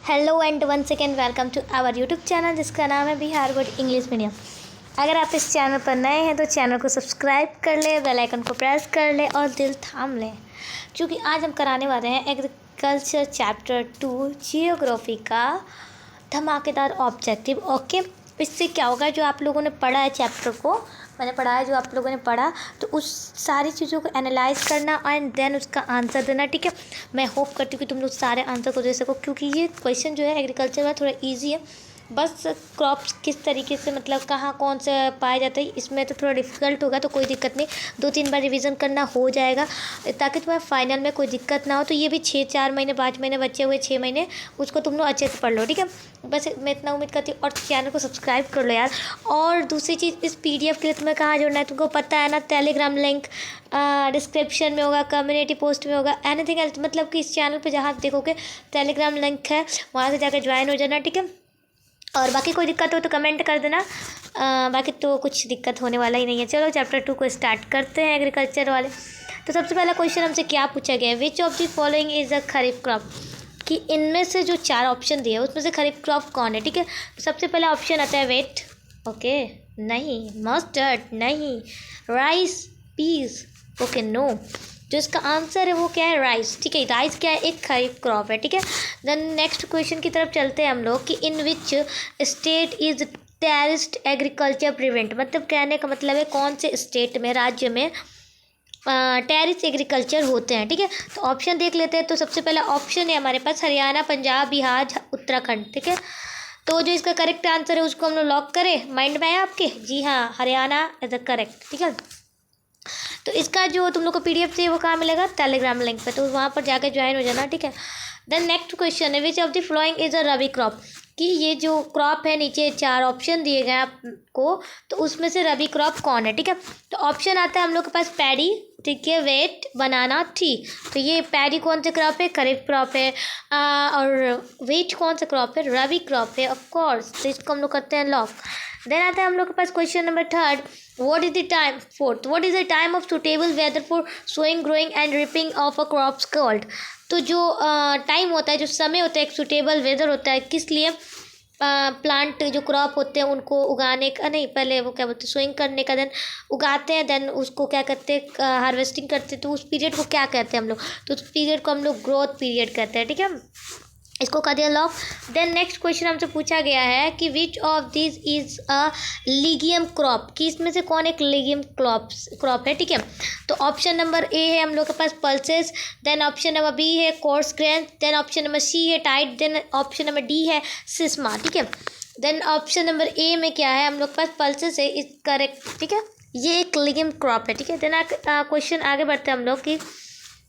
Hello and once again welcome to our YouTube channel जिसका नाम है बिहार बोर्ड इंग्लिश मीडियम। अगर आप इस चैनल पर नए हैं तो चैनल को सब्सक्राइब कर लें, बेल आइकन को प्रेस कर लें और दिल थाम लें, क्योंकि आज हम कराने वाले हैं एग्रीकल्चर चैप्टर 2 जियोग्राफी का धमाकेदार ऑब्जेक्टिव। ओके, इससे क्या होगा, जो आप लोगों ने पढ़ा है चैप्टर को, मैंने पढ़ा है, जो आप लोगों ने पढ़ा, तो उस सारी चीज़ों को एनालाइज करना एंड देन उसका आंसर देना। ठीक है, मैं होप करती हूँ कि तुम लोग सारे आंसर को दे सको, क्योंकि ये क्वेश्चन जो है एग्रीकल्चर का थोड़ा इजी है। बस क्रॉप्स किस तरीके से, मतलब कहाँ कौन से पाए जाते हैं, इसमें तो थोड़ा डिफिकल्ट होगा, तो कोई दिक्कत नहीं, 2-3 बार रिवीजन करना हो जाएगा ताकि तुम्हें फाइनल में कोई दिक्कत ना हो। तो ये भी 4 महीने 5 महीने बचे हुए 6 महीने, उसको तुम लोग अच्छे से पढ़ लो। ठीक है, बस मैं इतना उम्मीद करती हूँ, और चैनल को सब्सक्राइब कर लो यार। और दूसरी चीज़, इस PDF के लिए तुम्हें कहाँ जोड़ना है, तुमको पता है ना, टेलीग्राम लिंक डिस्क्रिप्शन में होगा, कम्युनिटी पोस्ट में होगा, एनीथिंग एल्स, मतलब कि इस चैनल पे जहाँ देखोगे टेलीग्राम लिंक है, वहाँ से जाकर ज्वाइन हो जाना। ठीक है, और बाकी कोई दिक्कत हो तो कमेंट कर देना, बाकी तो कुछ दिक्कत होने वाला ही नहीं है। चलो चैप्टर 2 को स्टार्ट करते हैं, एग्रीकल्चर वाले। तो सबसे पहला क्वेश्चन हमसे क्या पूछा गया है, विच of the following is a kharif crop, कि इनमें से जो 4 ऑप्शन दिए उसमें से खरीफ क्रॉप कौन है। ठीक है, तो सबसे पहला ऑप्शन आता है वेट, ओके, नहीं, मस्टर्ड, नहीं, राइस, पीस, ओके, नो। जो इसका आंसर है वो क्या है, राइस। ठीक है, राइस क्या है, एक खरीफ क्रॉप है। ठीक है, देन नेक्स्ट क्वेश्चन की तरफ चलते हैं हम लोग, कि in which state is terraced agriculture prevent, मतलब कहने का मतलब है कौन से स्टेट में, राज्य में टेरिस एग्रीकल्चर होते हैं। ठीक है, तो ऑप्शन देख लेते हैं। तो सबसे पहला ऑप्शन है हमारे पास हरियाणा, पंजाब, बिहार, उत्तराखंड। ठीक है, तो जो इसका करेक्ट आंसर है उसको हम लोग लॉक करें, माइंड में है आपके, जी हाँ, हरियाणा इज द करेक्ट। ठीक है, तो इसका जो तुम लोग को PDF चाहिए वो कहाँ मिलेगा, टेलीग्राम लिंक पे, तो वहाँ पर जाकर ज्वाइन हो जाना। ठीक है, देन नेक्स्ट क्वेश्चन है, विच of the following is a rabi crop, कि ये जो क्रॉप है, नीचे 4 ऑप्शन दिए गए आपको, तो उसमें से रबी क्रॉप कौन है। ठीक है, तो ऑप्शन आता है हम लोग के पास पैडी, ठीक है, वेट, बनाना, टी। तो ये पैडी कौन सा क्रॉप है, खरीफ क्रॉप है, और वेट कौन सा क्रॉप है, रबी क्रॉप है, ऑफ कोर्स। तो इसको हम लोग करते हैं लॉक। देन आता है हम लोग के पास question number 3, what is the time, 4th, what is the time of suitable weather for sowing, growing and reaping of a crops called. तो जो टाइम होता है, जो समय होता है, एक सुटेबल वेदर होता है, किस लिए प्लांट जो क्रॉप होते हैं उनको उगाने का, नहीं, पहले वो क्या बोलते हैं, सोइंग करने का, देन उगाते हैं, देन उसको क्या करते हैं, हार्वेस्टिंग करते हैं, तो उस पीरियड को क्या कहते हैं हम लोग, तो उस पीरियड को हम लोग ग्रोथ पीरियड कहते हैं। ठीक है, इसको कर दिया लॉक। देन नेक्स्ट क्वेश्चन हमसे पूछा गया है कि which of this is a legume crop, कि इसमें से कौन एक लीगियम क्रॉप है। ठीक है, तो ऑप्शन नंबर ए है हम लोग के पास pulses, then option number B है coarse grain, then option number C है tight, then option number D है सिस्मा। ठीक है, देन ऑप्शन नंबर ए में क्या है, हम लोग के पास पल्सेस है, इज करेक्ट। ठीक है, ये एक लीगियम क्रॉप है। ठीक है, देन क्वेश्चन आगे बढ़ते हैं हम लोग, कि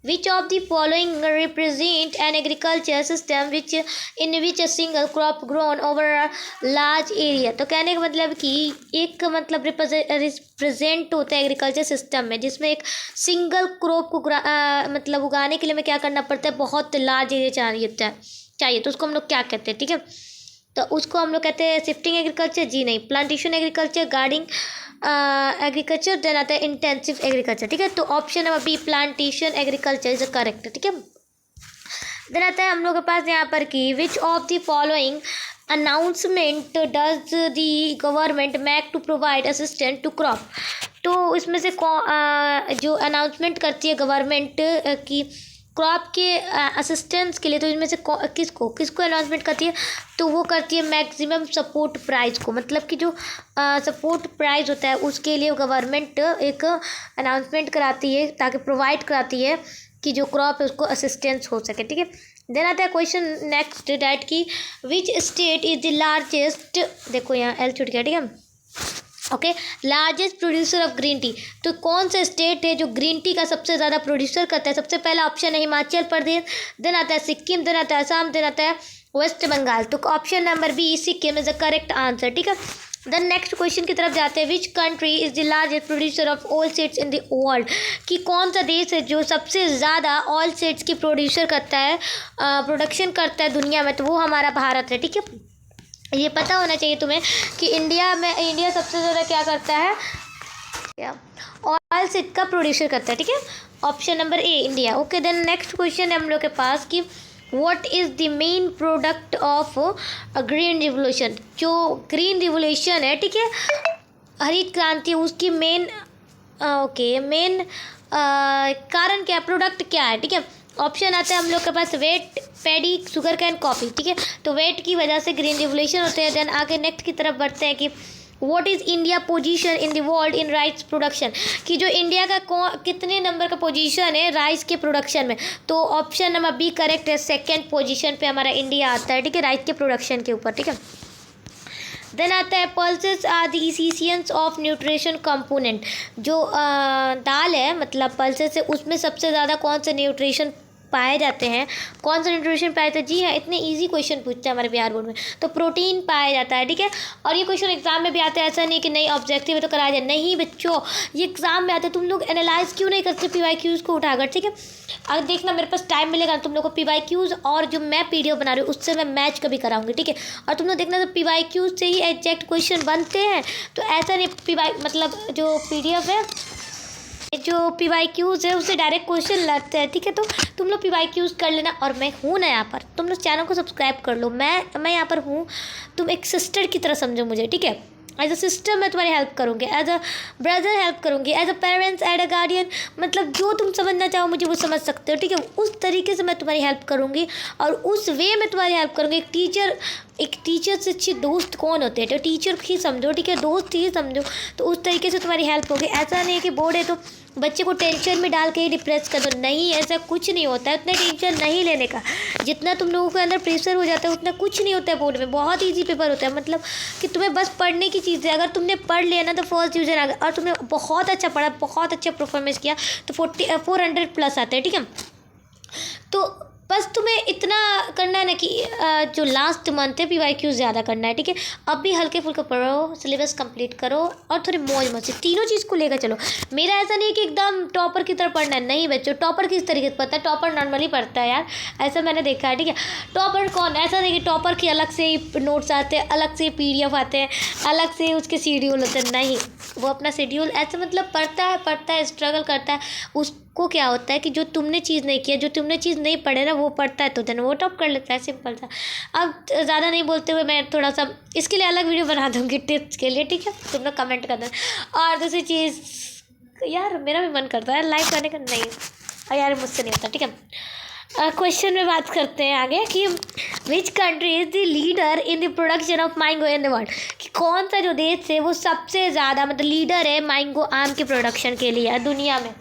which of the following represent an agriculture system which in which a single crop grown over a large area। तो कहने का मतलब कि एक मतलब रिप्रेजेंट होता है एग्रीकल्चर सिस्टम में, जिसमें एक सिंगल क्रॉप को मतलब उगाने के लिए हमें क्या करना पड़ता है, बहुत लार्ज एरिया चाहिए, तो उसको हम लोग क्या कहते हैं। ठीक है, तो उसको हम लोग कहते हैं शिफ्टिंग एग्रीकल्चर, जी नहीं, plantation agriculture, gardening agriculture, then आता है इंटेंसिव एग्रीकल्चर। ठीक है, तो option number B plantation agriculture is correct. ठीक है, देन आता है हम लोग के पास यहाँ पर कि which of the following announcement does the government make to provide assistant to crop. तो इसमें से जो अनाउंसमेंट करती है गवर्नमेंट की क्रॉप के असिस्टेंस के लिए, तो इनमें से किसको अनाउंसमेंट करती है, तो वो करती है मैक्सिमम सपोर्ट प्राइस को, मतलब कि जो सपोर्ट प्राइस होता है उसके लिए गवर्नमेंट एक अनाउंसमेंट कराती है, ताकि प्रोवाइड कराती है कि जो क्रॉप है उसको असिस्टेंस हो सके। ठीक है, देन आता है क्वेश्चन नेक्स्ट डैट की विच स्टेट इज द लार्जेस्ट, देखो यहाँ एल छूट गया। ठीक है, okay, largest producer of green tea, तो कौन सा स्टेट है जो ग्रीन टी का सबसे ज़्यादा प्रोड्यूसर करता है। सबसे पहला ऑप्शन है हिमाचल प्रदेश, देन आता है सिक्किम, देन आता है असम, देन आता है वेस्ट बंगाल। तो option number B Sikkim is the correct answer. ठीक है, देन नेक्स्ट क्वेश्चन की तरफ जाते हैं, which country is the largest producer of oil seeds in the world, कि कौन सा देश है जो सबसे ज़्यादा ऑयल सीड्स की प्रोड्यूसर करता है, प्रोडक्शन करता है दुनिया में, तो वो हमारा भारत है। ठीक है, ये पता होना चाहिए तुम्हें कि इंडिया सबसे ज़्यादा क्या करता है, क्या ऑयल सीड का प्रोड्यूसर करता है। ठीक है, option number A India. Okay, then next question है हम लोग के पास कि what is the main product of green revolution. जो ग्रीन रिवोल्यूशन है, ठीक है, हरित क्रांति, उसकी मेन मेन कारण क्या है, प्रोडक्ट क्या है, ठीक है। ऑप्शन आता है हम लोग के पास wheat, paddy, sugarcane, coffee, ठीक है। तो वेट की वजह से ग्रीन रिवोल्यूशन होते हैं। देन आगे नेक्स्ट की तरफ बढ़ते हैं कि what is India position in the world in rice production, कि जो इंडिया का कितने नंबर का पोजीशन है राइस के प्रोडक्शन में। तो ऑप्शन नंबर बी करेक्ट है, सेकेंड पोजीशन पे हमारा इंडिया आता है, ठीक है, राइस के प्रोडक्शन के ऊपर, ठीक है। देन आता है pulses are the essentials of nutrition component. जो दाल है, मतलब पल्सेस है, उसमें सबसे ज़्यादा कौन से न्यूट्रिशन पाए जाते हैं, कौन सा न्यूट्रिशन पाए जाते हैं। जी हाँ, इतने इजी क्वेश्चन पूछते हैं हमारे बिहार बोर्ड में। तो प्रोटीन पाया जाता है, ठीक है। और ये क्वेश्चन एग्जाम में भी आता है, ऐसा नहीं कि नहीं ऑब्जेक्टिव है तो कराया जाए, नहीं बच्चों, ये एग्जाम में आते हैं। तुम लोग एनालाइज क्यों नहीं करते PYQs को उठाकर, ठीक है। अगर देखना मेरे पास टाइम मिलेगा तुम लोग को PYQs और जो मैं PDF बना रही हूँ उससे मैं मैच कभी कराऊंगी, ठीक है। और तुम लोग देखना तो PYQs से ही एग्जैक्ट क्वेश्चन बनते हैं। तो ऐसा नहीं मतलब जो PDF है, जो PYQs है उससे डायरेक्ट क्वेश्चन लगते हैं, ठीक है। तो तुम लोग PYQs कर लेना। और मैं हूँ ना यहाँ पर, तुम लोग चैनल को सब्सक्राइब कर लो। मैं यहाँ पर हूँ, तुम एक सिस्टर की तरह समझो मुझे, ठीक है। एज अ सिस्टर मैं तुम्हारी हेल्प करूँगी, एज अ ब्रदर हेल्प करूँगी, as a parents, as a guardian, मतलब जो तुम समझना चाहो मुझे वो समझ सकते हो, ठीक है। उस तरीके से मैं तुम्हारी हेल्प करूँगी और उस वे में तुम्हारी हेल्प करूँगी। एक टीचर से अच्छी दोस्त कौन होते हैं, तो टीचर ही समझो, ठीक है, दोस्त ही समझो। तो उस तरीके से तुम्हारी हेल्प होगी। ऐसा नहीं है कि बोर्ड है तो बच्चे को टेंशन में डाल के ही डिप्रेस कर दो, नहीं, ऐसा कुछ नहीं होता है। उतना टेंशन नहीं लेने का, जितना तुम लोगों के अंदर प्रेशर हो जाता है उतना कुछ नहीं होता है। बोर्ड में बहुत ईजी पेपर होता है, मतलब कि तुम्हें बस पढ़ने की चीज़ है। अगर तुमने पढ़ लिया ना तो फर्स्ट डिवीजन आ गया, और तुमने बहुत अच्छा पढ़ा, बहुत अच्छा परफॉर्मेंस किया तो 400+ आते हैं, ठीक है। तो बस तुम्हें इतना करना है ना कि जो लास्ट मंथ है PYQ ज़्यादा करना है, ठीक है। अब भी हल्के फुल्के पढ़ो, सिलेबस कंप्लीट करो और थोड़ी मौज मस्ती, तीनों चीज़ को लेकर चलो। मेरा ऐसा नहीं है कि एकदम टॉपर की तरह पढ़ना है, नहीं बच्चों। टॉपर किस तरीके से पढ़ता है, टॉपर नॉर्मली पढ़ता है यार, ऐसा मैंने देखा है, ठीक है। टॉपर कौन, ऐसा नहीं कि टॉपर की अलग से ही नोट्स आते हैं, अलग से PDF आते हैं, अलग से उसके शेड्यूल होते हैं, नहीं। वो अपना शेड्यूल ऐसे मतलब पढ़ता है, स्ट्रगल करता है। उसको क्या होता है कि जो तुमने चीज़ नहीं किया, जो तुमने चीज़ नहीं पढ़े ना, वो पढ़ता है तो देन वो टॉप कर लेता है, सिंपल सा। अब ज़्यादा नहीं बोलते हुए मैं थोड़ा सा इसके लिए अलग वीडियो बना दूँगी टिप्स के लिए, ठीक है। तुम लोग कमेंट कर देना। और दूसरी चीज़, यार मेरा भी मन करता है लाइक करने का, नहीं यार मुझसे नहीं होता, ठीक है। क्वेश्चन में बात करते हैं आगे कि which country is the leader in the production of mango in the world, कि कौन सा जो देश है वो सबसे ज़्यादा मतलब लीडर है मैंगो आम के प्रोडक्शन के लिए दुनिया में।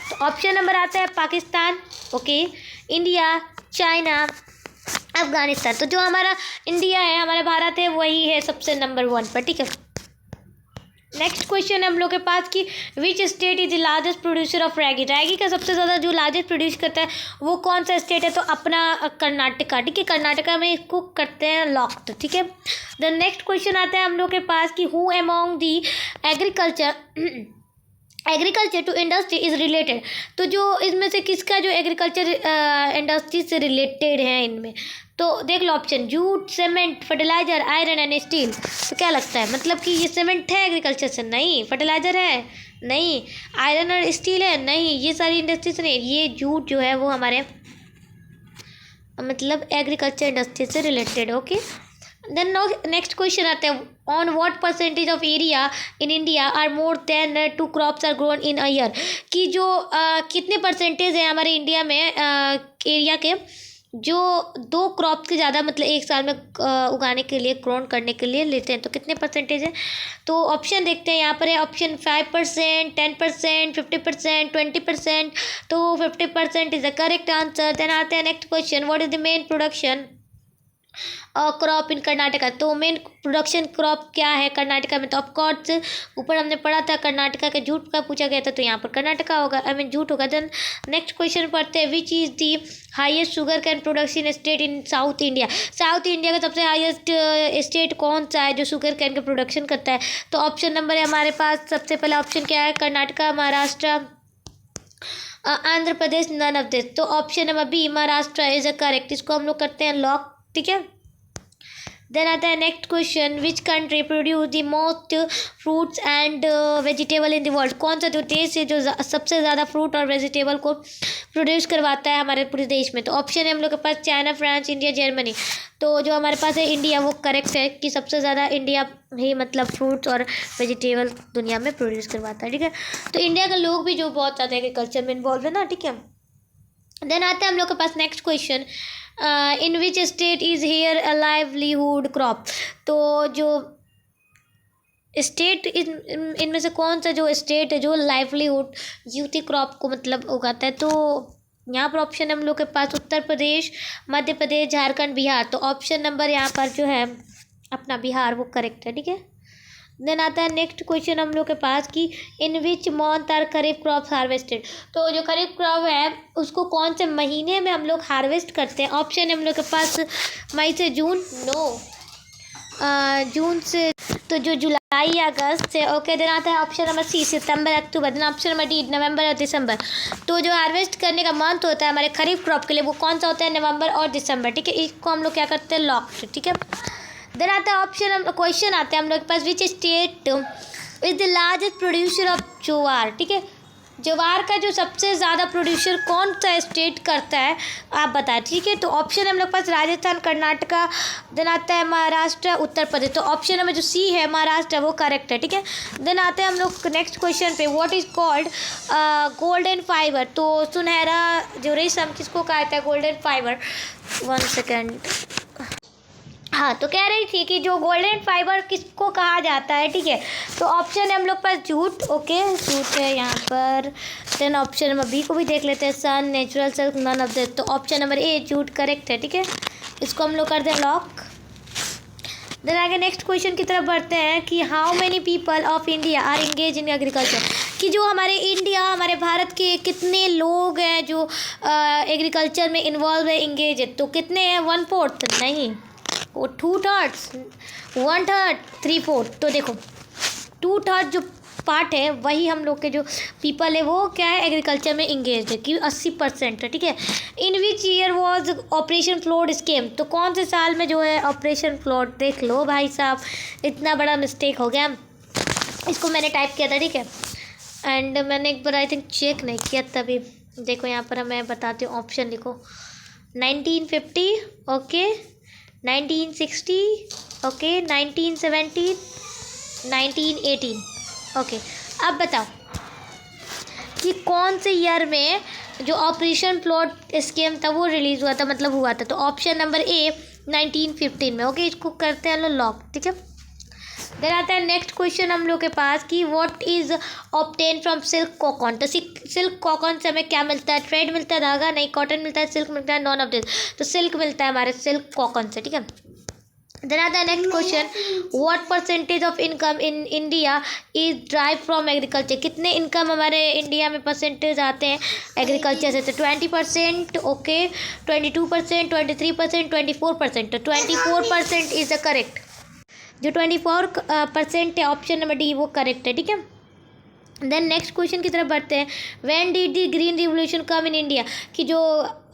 तो ऑप्शन नंबर आता है Pakistan, okay, India, China, Afghanistan. तो जो हमारा इंडिया है, हमारा भारत है, वही है सबसे नंबर 1 पर, ठीक है। नेक्स्ट क्वेश्चन है हम लोग के पास कि विच state is the largest producer of ragi. Ragi का सबसे ज़्यादा जो लार्जेस्ट प्रोड्यूस करता है वो कौन सा स्टेट है, तो अपना कर्नाटका, ठीक है। कर्नाटका में इसको करते हैं लॉक्ड, ठीक है। द नेक्स्ट क्वेश्चन आता है हम लोग के पास कि who among the agriculture to industry is related. तो जो इसमें से किसका जो एग्रीकल्चर इंडस्ट्री से रिलेटेड है इनमें, तो देख लो option, jute, cement, fertiliser, iron and steel. तो क्या लगता है, मतलब कि ये सीमेंट है एग्रीकल्चर से, नहीं। फर्टिलाइजर है, नहीं। आयरन और स्टील है, नहीं। ये सारी इंडस्ट्री से नहीं। ये जूट जो है वो हमारे मतलब एग्रीकल्चर इंडस्ट्री से related, okay. Then next question आता है, on what percentage of area in India are more than 2 crops are grown in a year, कि जो कितने परसेंटेज है हमारे इंडिया में एरिया के जो 2 क्रॉप के ज़्यादा मतलब एक साल में उगाने के लिए, ग्रोन करने के लिए लेते हैं, तो कितने परसेंटेज है। तो ऑप्शन देखते हैं, यहाँ पर है ऑप्शन 5%, 10%, 50%, 20%। तो 50% is the correct answer. Then आते हैं next question, what is the main production crop in Karnataka. तो मेन प्रोडक्शन क्रॉप क्या है कर्नाटका में, तो ऑफकोर्स ऊपर हमने पढ़ा था कर्नाटका के जूट का पूछा गया था, तो यहाँ पर कर्नाटका होगा, आई मीन जूट होगा। देन नेक्स्ट क्वेश्चन पढ़ते हैं, which is the highest sugar cane production state in south India. South India का सबसे हाईएस्ट स्टेट कौन सा है जो शुगर कैन का प्रोडक्शन करता है। तो ऑप्शन नंबर है हमारे पास, सबसे पहला ऑप्शन क्या है, Karnataka, Maharashtra, Andhra Pradesh, none of this. तो option number B Maharashtra is a correct. इसको हम लोग करते हैं लॉक, ठीक है। देन आता है next question, which country produce the most fruits and vegetable in the world. कौन सा जो देश है जो सबसे ज़्यादा फ्रूट और वेजिटेबल को प्रोड्यूस करवाता है हमारे पूरे देश में। तो ऑप्शन है हम लोग के पास चाइना, फ्रांस, इंडिया, जर्मनी। तो जो हमारे पास है इंडिया, वो करेक्ट है कि सबसे ज़्यादा इंडिया ही मतलब फ्रूट्स और वेजिटेबल दुनिया में प्रोड्यूस करवाता है। ठीक है, तो इंडिया के लोग भी जो बहुत ज़्यादा एग्रीकल्चर में इन्वॉल्व है ना। ठीक है, देन आता है हम लोग के पास next question, in which state is here a livelihood crop. तो जो स्टेट इनमें से कौन सा जो स्टेट है जो लाइवलीहुड यूटी क्रॉप को मतलब उगाता है। तो यहाँ पर ऑप्शन हम लोग के पास उत्तर प्रदेश, मध्य प्रदेश, झारखंड, बिहार। तो ऑप्शन नंबर यहाँ पर जो है अपना बिहार वो करेक्ट है। ठीक है, देन आता है नेक्स्ट क्वेश्चन हम लोग के पास कि in which month are kharif crop harvested. तो जो खरीफ क्रॉप है उसको कौन से महीने में हम लोग हार्वेस्ट करते हैं। ऑप्शन है हम लोग के पास मई से जून, नो जून से, तो जो जुलाई या अगस्त से। ओके, देन आता है ऑप्शन नंबर सी सितंबर, अक्टूबर। देन ऑप्शन नंबर डी नवंबर और दिसंबर। तो जो हार्वेस्ट करने का मंथ होता है हमारे खरीफ क्रॉप के लिए वो कौन सा होता है, नवंबर और दिसंबर। ठीक है, इसको हम लोग क्या करते हैं, लॉक। ठीक है, देन आता है ऑप्शन क्वेश्चन आते हैं हम लोग के पास, which state is the largest producer of jowar. ठीक है, ज्वार का जो सबसे ज़्यादा प्रोड्यूसर कौन सा स्टेट करता है आप बताएं। ठीक है, तो ऑप्शन हम लोग पास राजस्थान, कर्नाटका, देन आता है महाराष्ट्र, उत्तर प्रदेश। तो ऑप्शन में जो सी है महाराष्ट्र वो करेक्ट है। ठीक है, देन आते हैं हम लोग नेक्स्ट क्वेश्चन पे, what is called golden fibre. तो सुनहरा जो रेशम किसको कहा जाता है, गोल्डन फाइबर। 1 सेकेंड, हाँ, तो कह रही थी कि जो गोल्डन फाइबर किसको कहा जाता है। ठीक है, तो ऑप्शन है हम लोग पास जूट। ओके, जूट है यहाँ पर। देन ऑप्शन नंबर बी को भी देख लेते हैं, sun, natural silk, none of this. तो option number A jute correct है। ठीक है, इसको हम लोग कर दें लॉक। देन आगे नेक्स्ट क्वेश्चन की तरफ बढ़ते हैं कि how many people of India are engage in agriculture. कि जो हमारे इंडिया, हमारे भारत के कितने लोग हैं जो एग्रीकल्चर में इन्वॉल्व है, इंगेज है। तो कितने हैं, 1/4 नहीं, वो 2/3, 1/3, 3/4। तो देखो 2/3 जो पार्ट है वही हम लोग के जो पीपल है वो क्या है, एग्रीकल्चर में इंगेज है कि 80% है। ठीक है, in which year was operation flood scheme. तो कौन से साल में जो है ऑपरेशन फ्लोड, देख लो भाई साहब इतना बड़ा मिस्टेक हो गया, इसको मैंने टाइप किया था। ठीक है, एंड मैंने एक बार आई थिंक चेक नहीं किया तभी। देखो यहाँ पर मैं बताती हूँ, ऑप्शन लिखो 1950, ओके 1960, ओके 1970, 1918। ओके, अब बताओ कि कौन से ईयर में जो ऑपरेशन फ्लोड स्कीम था वो रिलीज़ हुआ था, मतलब हुआ था। तो ऑप्शन नंबर ए 1915 में। ओके, इसको करते हैं लॉक। ठीक है, देन आता है नेक्स्ट क्वेश्चन हम लोग के पास कि what is obtain from silk cocoon. तो सिल्क कॉकन से हमें क्या मिलता है, थ्रेड मिलता है, धागा नहीं, कॉटन मिलता है, सिल्क मिलता है, नॉन ऑफ दिस। तो सिल्क मिलता है हमारे सिल्क कॉकन से। ठीक है, देन आता है next question, what percentage of income in India is drive from agriculture. कितने इनकम हमारे इंडिया में परसेंटेज आते हैं एग्रीकल्चर से। तो 20%, ओके 22%, 23%, 24%। तो 24% इज द करेक्ट। जो 24% है ऑप्शन नंबर डी वो करेक्ट है। ठीक है, देन नेक्स्ट क्वेश्चन की तरफ बढ़ते हैं, when did the green revolution come in India. कि जो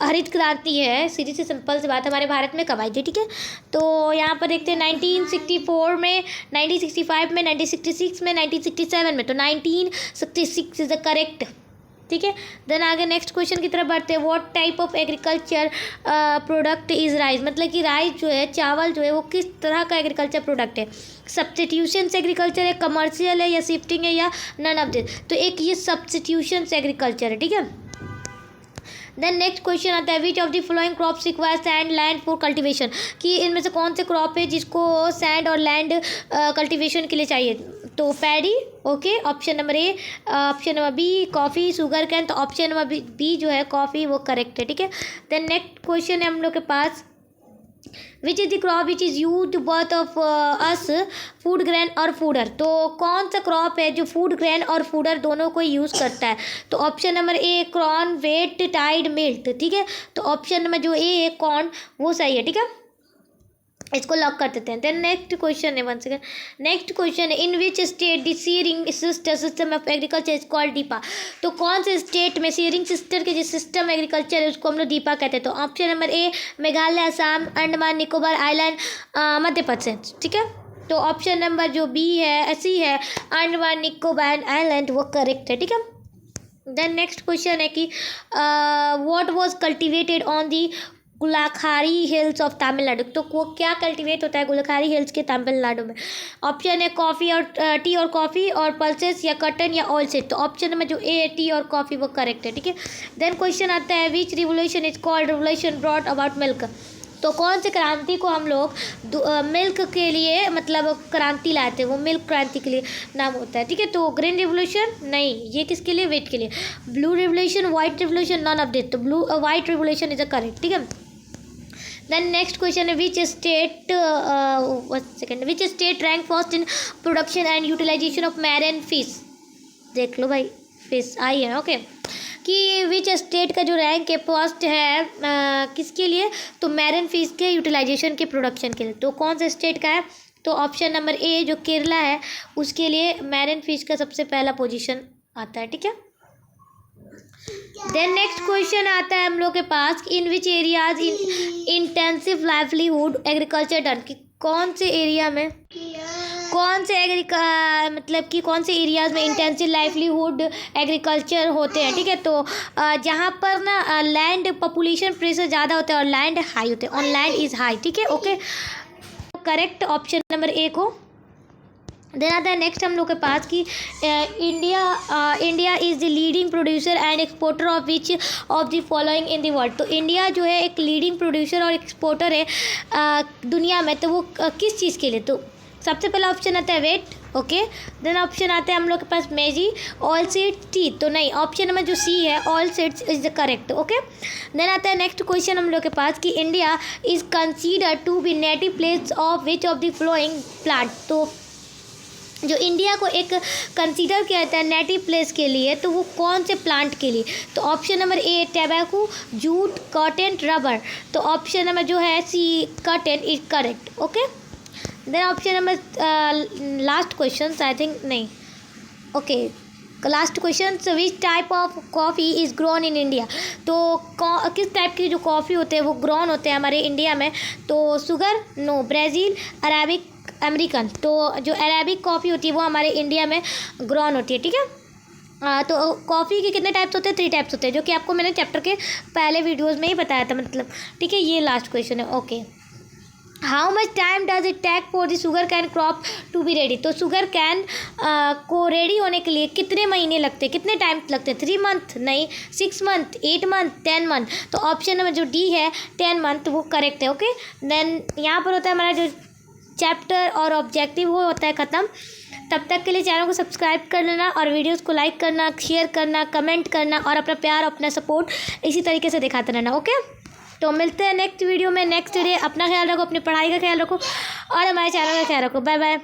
हरित क्रांति है, सीधी सी सिंपल सी बात, हमारे भारत में कब आई थी। ठीक है, तो यहाँ पर देखते हैं 1964 में, 1965 में, 1966 में, 1967 में। तो 1966 इज द करेक्ट। ठीक है, देन आगे नेक्स्ट क्वेश्चन की तरफ बढ़ते हैं, what type of agriculture product is rice. मतलब कि राइस जो है, चावल जो है, वो किस तरह का एग्रीकल्चर प्रोडक्ट है। सब्स्टिट्यूशन से एग्रीकल्चर है, कमर्शियल है, या शिफ्टिंग है, या नन ऑफ दिस। तो एक ये सब्स्टिट्यूशन से एग्रीकल्चर है। ठीक है, देन नेक्स्ट क्वेश्चन आता है, विच of the following crops require sand land for cultivation. कि इनमें से कौन से क्रॉप है जिसको सैंड और लैंड कल्टीवेशन के लिए चाहिए। तो paddy, okay option number A, option number B coffee, sugar cane. तो ऑप्शन नंबर बी जो है कॉफ़ी वो करेक्ट है। ठीक है, देन नेक्स्ट क्वेश्चन है हम लोग के पास, which is the crop which is use both of as food grain और फूडर। तो कौन सा क्रॉप है जो फूड ग्रेन और फूडर दोनों को यूज़ करता है। तो option number A corn, wheat, tide, millet. ठीक है, तो ऑप्शन नंबर जो ए है कॉर्न वो सही है। ठीक है, इसको लॉक कर देते हैं। देन नेक्स्ट क्वेश्चन है, वन सेकेंड, नेक्स्ट क्वेश्चन है, in which state the searing system of agriculture is called Dipa. तो कौन से स्टेट में सीयरिंग सिस्टम के जो सिस्टम एग्रीकल्चर है उसको हम लोग डीपा कहते हैं। तो option number A Meghalaya, Assam, Andaman Nicobar island, Madhya Pradesh, ठीक है। तो ऑप्शन नंबर जो बी है, सी है, अंडमान निकोबार आइलैंड, वो करेक्ट है, ठीक है। देन नेक्स्ट क्वेश्चन है कि what was cultivated on the गुलाखारी हिल्स ऑफ तमिलनाडु। तो वो क्या कल्टिवेट होता है गुलाखारी हिल्स के तमिलनाडु में। ऑप्शन है कॉफ़ी और टी और कॉफ़ी और पल्सेस या कॉटन या ऑयल सीड। तो ऑप्शन नंबर जो ए टी और कॉफ़ी वो करेक्ट है, ठीक है। देन क्वेश्चन आता है which revolution is called revolution brought about milk. तो कौन से क्रांति को हम लोग मिल्क के लिए मतलब क्रांति लाते हैं, वो मिल्क क्रांति के लिए नाम होता है, ठीक है। तो ग्रीन रिवोल्यूशन नहीं, ये किसके लिए, वेट के लिए। Blue revolution, white revolution, none of this. तो blue white revolution is a correct, ठीक है। देन नेक्स्ट क्वेश्चन है which state which state rank first in production and utilisation of marine fish. देख लो भाई, फिश आई है, ओके। कि which state का जो रैंक है फर्स्ट है किसके लिए, तो मैरिन फिश के यूटिलाइजेशन के प्रोडक्शन के लिए। तो कौन से स्टेट का है, तो ऑप्शन नंबर ए जो केरला है उसके लिए मैरिन फिश का सबसे पहला पोजीशन आता है, ठीक है। देन नेक्स्ट क्वेश्चन आता है हम लोग के पास, in which areas in intensive livelihood agriculture done. कि कौन से एरिया में, कौन से मतलब कि कौन से एरियाज में इंटेंसिव लाइवलीहुड एग्रीकल्चर होते हैं, ठीक है। तो जहाँ पर ना लैंड पॉपुलेशन प्रेशर ज़्यादा होता है और लैंड हाई होते हैं, ऑन लैंड इज़ हाई, ठीक है, ओके। करेक्ट ऑप्शन नंबर ए को। देन आता है नेक्स्ट हम लोग के पास कि India is the leading producer and exporter of which of the following in the world. तो इंडिया जो है एक लीडिंग प्रोड्यूसर और एक्सपोर्टर है दुनिया में, तो वो किस चीज़ के लिए। तो सबसे पहला ऑप्शन आता है वेट, ओके। देन ऑप्शन आता है हम लोग के पास मैगी, ऑयल सीड, टी। तो नहीं, ऑप्शन नंबर जो सी है oil seeds is the correct, okay. Then आता है नेक्स्ट क्वेश्चन हम लोग के पास कि India is consider to be native place of which of the following plant. तो जो इंडिया को एक कंसीडर किया जाता है नेटिव प्लेस के लिए, तो वो कौन से प्लांट के लिए। तो option number A tobacco, jute, cotton, rubber. तो ऑप्शन नंबर जो है C cotton is correct, okay. Then option number last question I think नहीं, okay, last question, which type of coffee is grown in India. तो किस type की जो coffee होते हैं वो ग्रोन होते हैं हमारे इंडिया में। तो sugar no, Brazil, Arabic, American. तो जो अरेबिक कॉफ़ी होती है वो हमारे इंडिया में ग्रोन होती है, ठीक है। तो कॉफ़ी के कितने टाइप्स होते हैं, 3 टाइप्स होते हैं, जो कि आपको मैंने चैप्टर के पहले वीडियोस में ही बताया था, मतलब, ठीक है। ये लास्ट क्वेश्चन है, okay. How much time does it take for the sugar cane crop to be ready. तो शुगर कैन को रेडी होने के लिए कितने महीने लगते हैं, कितने टाइम लगते हैं, 3 मंथ नहीं, 6 मंथ, 8 मंथ, 10 मंथ। तो ऑप्शन नंबर जो डी है 10 मंथ वो करेक्ट है, ओके। देन यहाँ पर होता है हमारा जो चैप्टर और ऑब्जेक्टिव वो होता है ख़त्म। तब तक के लिए चैनल को सब्सक्राइब कर लेना और वीडियोस को लाइक करना, शेयर करना, कमेंट करना और अपना प्यार, अपना सपोर्ट इसी तरीके से दिखाते रहना, ओके। तो मिलते हैं नेक्स्ट वीडियो में नेक्स्ट डे। अपना ख्याल रखो, अपनी पढ़ाई का ख्याल रखो और हमारे चैनल का ख्याल रखो। Bye bye.